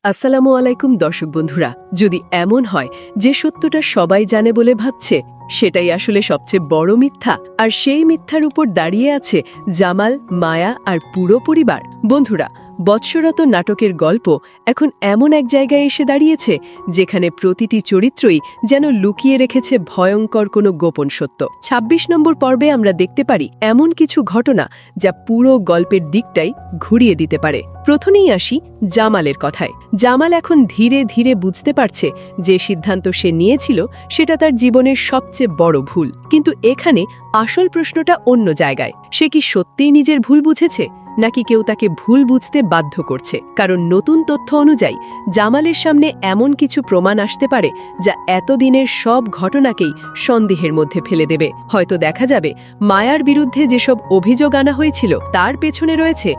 আসসালামু আলাইকুম দর্শক বন্ধুরা। যদি এমন হয় যে সত্যটা সবাই জানে বলে ভাবছে, সেটাই আসলে সবচেয়ে বড় মিথ্যা, আর সেই মিথ্যার উপর দাঁড়িয়ে আছে জামাল, মায়া আর পুরো পরিবার। বন্ধুরা, বৎসরত নাটকের গল্প এখন এমন এক জায়গায় এসে দাঁড়িয়েছে যেখানে প্রতিটি চরিত্রই যেন লুকিয়ে রেখেছে ভয়ঙ্কর কোনো গোপন সত্য। ২৬ নম্বর পর্বে আমরা দেখতে পারি এমন কিছু ঘটনা যা পুরো গল্পের দিকটাই ঘুরিয়ে দিতে পারে। প্রথমেই আসি জামালের কথায়। জামাল এখন ধীরে ধীরে বুঝতে পারছে যে সিদ্ধান্ত সে নিয়েছিল সেটা তার জীবনের সবচেয়ে বড় ভুল। কিন্তু এখানে আসল প্রশ্নটা অন্য জায়গায়। সে কি সত্যিই নিজের ভুল বুঝেছে, নাকি কেউ তাকে ভুল বুঝতে বাধ্য করছে? কারণ নতুন তথ্য অনুযায়ী জামালের সামনে এমন কিছু প্রমাণ আসতে পারে যা এতদিনের সব ঘটনাকেই সন্দেহের মধ্যে ফেলে দেবে। হয়তো দেখা যাবে মায়ার বিরুদ্ধে যেসব অভিযোগ আনা হয়েছিল তার পেছনে রয়েছে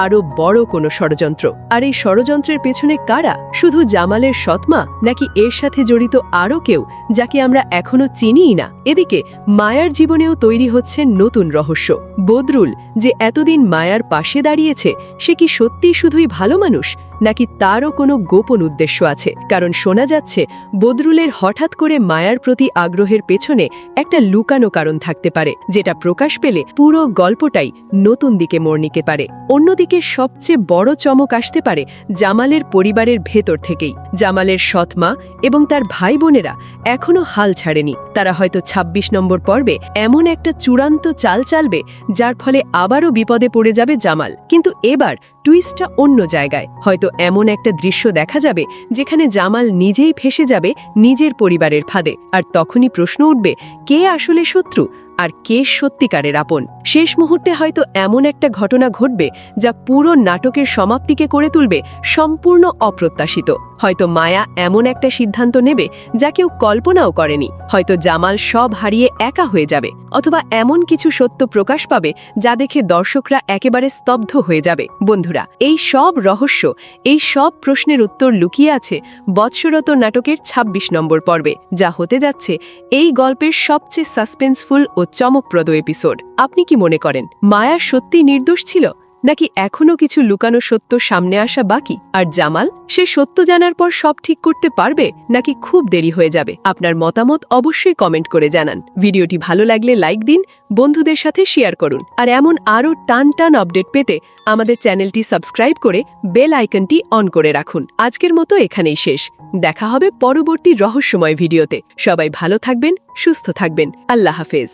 আরও বড় কোনো ষড়যন্ত্র। আর এই ষড়যন্ত্রের পেছনে কারা? শুধু জামালের সৎমা, নাকি এর সাথে জড়িত আরও কেউ যাকে আমরা এখনো চিনিই না? এদিকে মায়ার জীবনেও তৈরি হচ্ছে নতুন রহস্য। বদরুল, যে এতদিন মায়ার পাশে দাঁড়িয়েছে, সে কি সত্যিই শুধুই ভালো মানুষ, নাকি তারও কোনো গোপন উদ্দেশ্য আছে? কারণ শোনা যাচ্ছে বদরুলের হঠাৎ করে মায়ার প্রতি আগ্রহের পেছনে একটা লুকানো কারণ থাকতে পারে, যেটা প্রকাশ পেলে পুরো গল্পটাই নতুন দিকে মোড় নিতে পারে। অন্যদিকে সবচেয়ে বড় চমক আসতে পারে জামালের পরিবারের ভেতর থেকেই। জামালের সৎমা এবং তার ভাই বোনেরা এখনো হাল ছাড়েনি। তারা হয়তো ২৬ নম্বর পর্বে এমন একটা চূড়ান্ত চাল চালবে যার ফলে আবারও বিপদে পড়ে যাবে জামাল। কিন্তু এবার টুইস্টটা অন্য জায়গায়। হয়তো এমন একটা দৃশ্য দেখা যাবে যেখানে জামাল নিজেই ফেসে যাবে নিজের পরিবারের ফাঁদে। আর তখনই প্রশ্ন উঠবে, কে আসলে শত্রু আর কে সত্যিকারের আপন? শেষ মুহূর্তে হয়তো এমন একটা ঘটনা ঘটবে যা পুরো নাটকের সমাপ্তিকে করে তুলবে সম্পূর্ণ অপ্রত্যাশিত। হয়তো মায়া এমন একটা সিদ্ধান্ত নেবে যা কেউ কল্পনাও করেনি। হয়তো জামাল সব হারিয়ে একা হয়ে যাবে, অথবা এমন কিছু সত্য প্রকাশ পাবে যা দেখে দর্শকরা একেবারে স্তব্ধ হয়ে যাবে। বন্ধুরা, এই সব রহস্য, এই সব প্রশ্নের উত্তর লুকিয়ে আছে বৎসরত নাটকের ২৬ নম্বর পর্বে, যা হতে যাচ্ছে এই গল্পের সবচেয়ে সাসপেন্সফুল ও চমকপ্রদ এপিসোড। আপনি কি মনে করেন মায়া সত্যি নির্দোষ ছিল, নাকি এখনো কিছু লুকানো সত্য সামনে আসা বাকি? আর জামাল, সে সত্য জানার পর সব ঠিক করতে পারবে, নাকি খুব দেরি হয়ে যাবে? আপনার মতামত অবশ্যই কমেন্ট করে জানান। ভিডিওটি ভালো লাগলে লাইক দিন, বন্ধুদের সাথে শেয়ার করুন। আর এমন আরও টান টান আপডেট পেতে আমাদের চ্যানেলটি সাবস্ক্রাইব করে বেল আইকনটি অন করে রাখুন। আজকের মতো এখানেই শেষ। দেখা হবে পরবর্তী রহস্যময় ভিডিওতে। সবাই ভালো থাকবেন, সুস্থ থাকবেন। আল্লাহ হাফেজ।